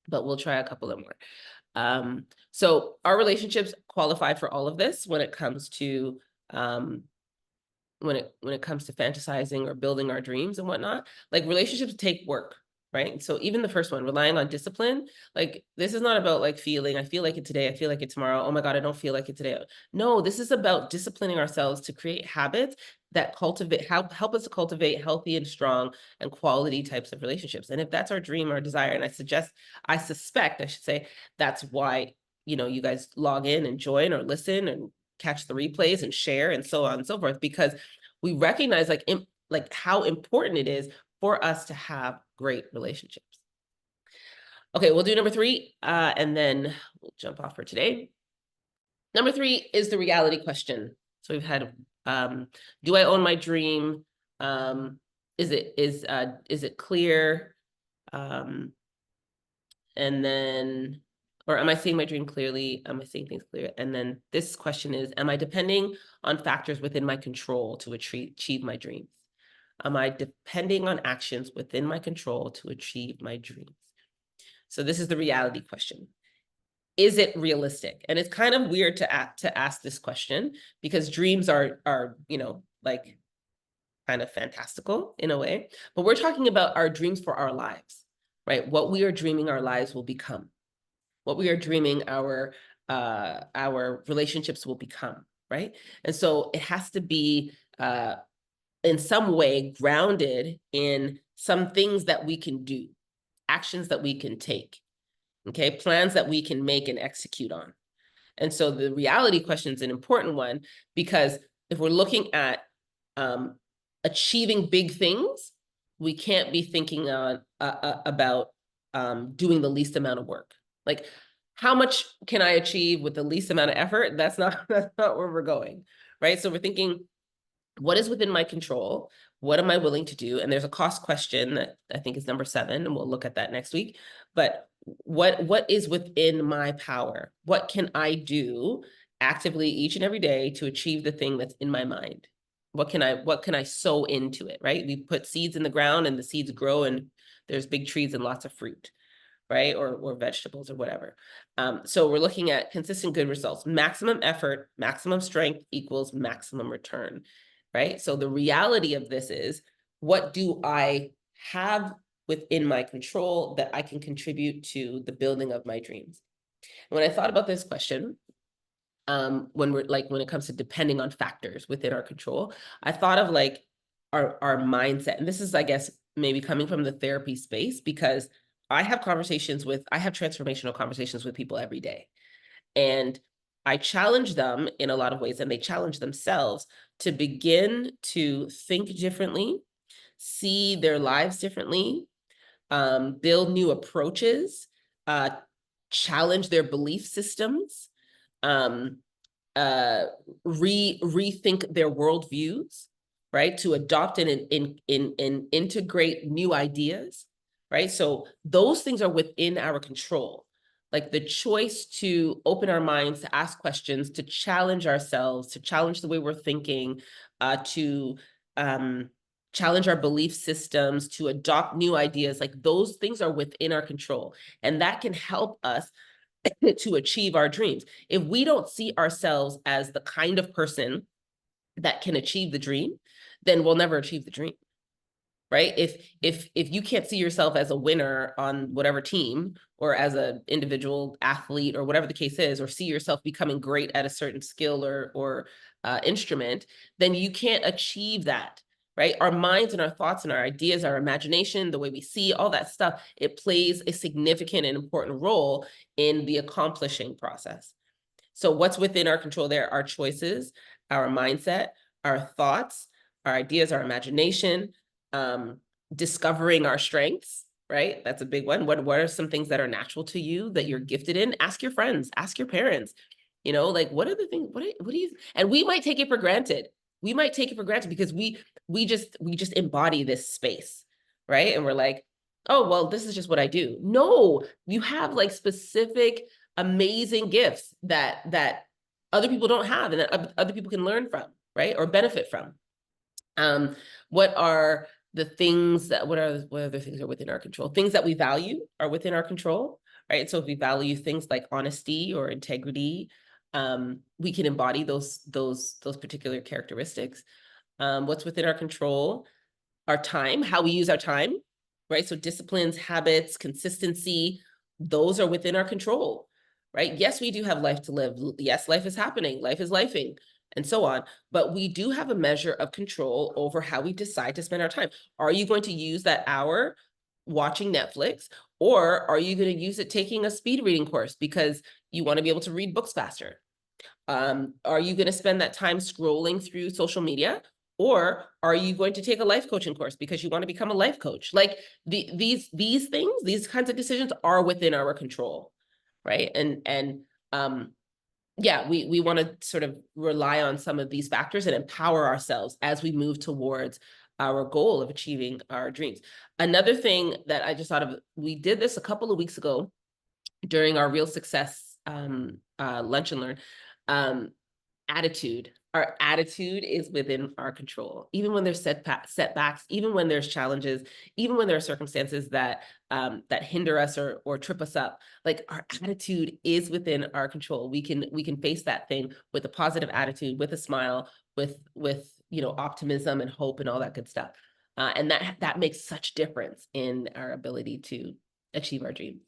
but we'll try a couple of more. So our relationships qualify for all of this when it comes to when it comes to fantasizing or building our dreams and whatnot. Like relationships take work, right? So even the first one, relying on discipline, like this is not about like feeling, I feel like it today, I feel like it tomorrow, oh my God, I don't feel like it today. No, this is about disciplining ourselves to create habits that help us to cultivate healthy and strong and quality types of relationships. And if that's our dream or desire, and I suspect, I should say, that's why, you guys log in and join or listen and catch the replays and share and so on and so forth, because we recognize like how important it is for us to have great relationships. Okay, we'll do number 3, and then we'll jump off for today. Number 3 is the reality question. So we've had, do I own my dream? Is it clear? And then, or am I seeing my dream clearly? Am I seeing things clear? And then this question is, am I depending on factors within my control to achieve my dreams? Am I depending on actions within my control to achieve my dreams? So this is the reality question. Is it realistic? And it's kind of weird to ask this question, because dreams are like kind of fantastical in a way, but we're talking about our dreams for our lives, right? What we are dreaming our lives will become. What we are dreaming our relationships will become, right? And so it has to be in some way grounded in some things that we can do, actions that we can take, okay? Plans that we can make and execute on. And so the reality question is an important one, because if we're looking at achieving big things, we can't be thinking about doing the least amount of work. Like, how much can I achieve with the least amount of effort? That's not where we're going, right? So we're thinking, what is within my control? What am I willing to do? And there's a cost question that I think is number 7, and we'll look at that next week. But what is within my power? What can I do actively each and every day to achieve the thing that's in my mind? What can I sow into it, right? We put seeds in the ground and the seeds grow and there's big trees and lots of fruit, right? Or vegetables or whatever. So we're looking at consistent good results. Maximum effort, maximum strength equals maximum return, right? So the reality of this is, what do I have within my control that I can contribute to the building of my dreams? And when I thought about this question, when it comes to depending on factors within our control, I thought of like our mindset. And this is, I guess, maybe coming from the therapy space, because I have transformational conversations with people every day. And I challenge them in a lot of ways, and they challenge themselves to begin to think differently, see their lives differently, build new approaches, challenge their belief systems, rethink their worldviews, right? To adopt and integrate new ideas, right? So those things are within our control. Like the choice to open our minds, to ask questions, to challenge ourselves, to challenge the way we're thinking, to challenge our belief systems, to adopt new ideas, like those things are within our control. And that can help us to achieve our dreams. If we don't see ourselves as the kind of person that can achieve the dream, then we'll never achieve the dream, right? If you can't see yourself as a winner on whatever team, or as an individual athlete, or whatever the case is, or see yourself becoming great at a certain skill or instrument, then you can't achieve that, right? Our minds and our thoughts and our ideas, our imagination, the way we see, all that stuff, it plays a significant and important role in the accomplishing process. So what's within our control there? Our choices, our mindset, our thoughts, our ideas, our imagination, discovering our strengths, right? That's a big one. What are some things that are natural to you that you're gifted in? Ask your friends, ask your parents, like, what are the things, what do you, and we might take it for granted. We might take it for granted because we just embody this space, right? And we're like, oh, well, this is just what I do. No, you have like specific, amazing gifts that other people don't have, and that other people can learn from, right? Or benefit from. What are the things that, what other things are within our control? Things that we value are within our control, right? So if we value things like honesty or integrity, we can embody those particular characteristics. What's within our control? Our time, how we use our time, right? So disciplines, habits, consistency, those are within our control, right? Yes, we do have life to live. Yes, life is happening, life is lifing, and so on. But we do have a measure of control over how we decide to spend our time. Are you going to use that hour watching Netflix, or are you going to use it taking a speed reading course because you want to be able to read books faster? Are you going to spend that time scrolling through social media? Or are you going to take a life coaching course because you want to become a life coach? Like these things, these kinds of decisions are within our control, right? And yeah, we want to sort of rely on some of these factors and empower ourselves as we move towards our goal of achieving our dreams. Another thing that I just thought of, we did this a couple of weeks ago during our Real Success Lunch and Learn. Attitude. Our attitude is within our control. Even when there's setbacks, even when there's challenges, even when there are circumstances that that hinder us or trip us up, like our attitude is within our control. We can face that thing with a positive attitude, with a smile, with optimism and hope and all that good stuff. And that makes such difference in our ability to achieve our dreams.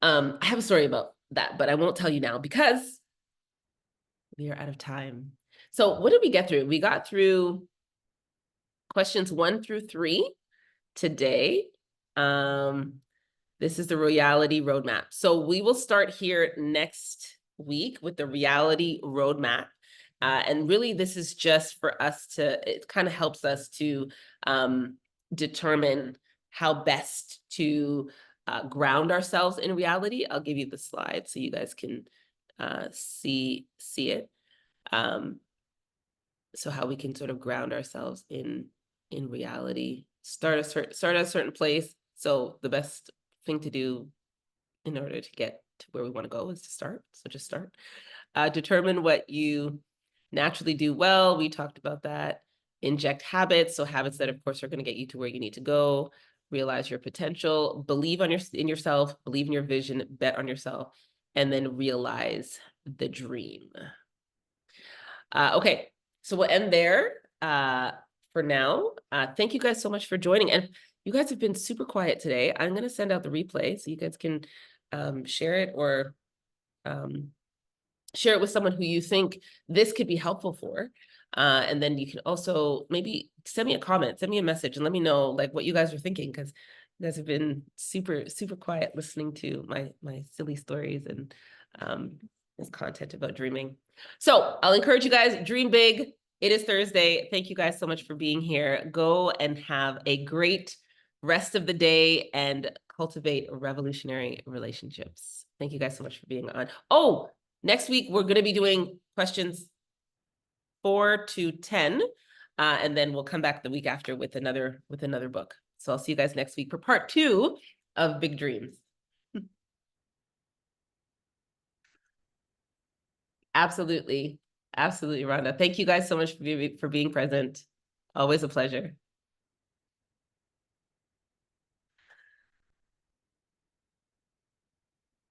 I have a story about that, but I won't tell you now because we are out of time. So what did we get through? We got through questions 1 through 3 today. This is the reality roadmap. So we will start here next week with the reality roadmap. And really, this is just for us to, it kind of helps us to determine how best to ground ourselves in reality. I'll give you the slide so you guys can see it. So how we can sort of ground ourselves in reality, start at a certain place. So the best thing to do in order to get to where we want to go is to start. So just start. Determine what you naturally do well. We talked about that. Inject habits. So habits that, of course, are going to get you to where you need to go. Realize your potential. Believe in yourself. Believe in your vision. Bet on yourself. And then realize the dream. Okay, so we'll end there for now. Thank you guys so much for joining. And you guys have been super quiet today. I'm going to send out the replay so you guys can share it or share it with someone who you think this could be helpful for. And then you can also maybe send me a comment, send me a message, and let me know like what you guys are thinking, because you guys have been super quiet listening to my silly stories and this content about dreaming. So I'll encourage you guys, dream big. It is Thursday. Thank you guys so much for being here. Go and have a great rest of the day and cultivate revolutionary relationships. Thank you guys so much for being on. Oh, next week, we're going to be doing questions 4 to 10, and then we'll come back the week after with another book. So I'll see you guys next week for part 2 of Big Dreams. Absolutely. Absolutely, Rhonda. Thank you guys so much for being present. Always a pleasure.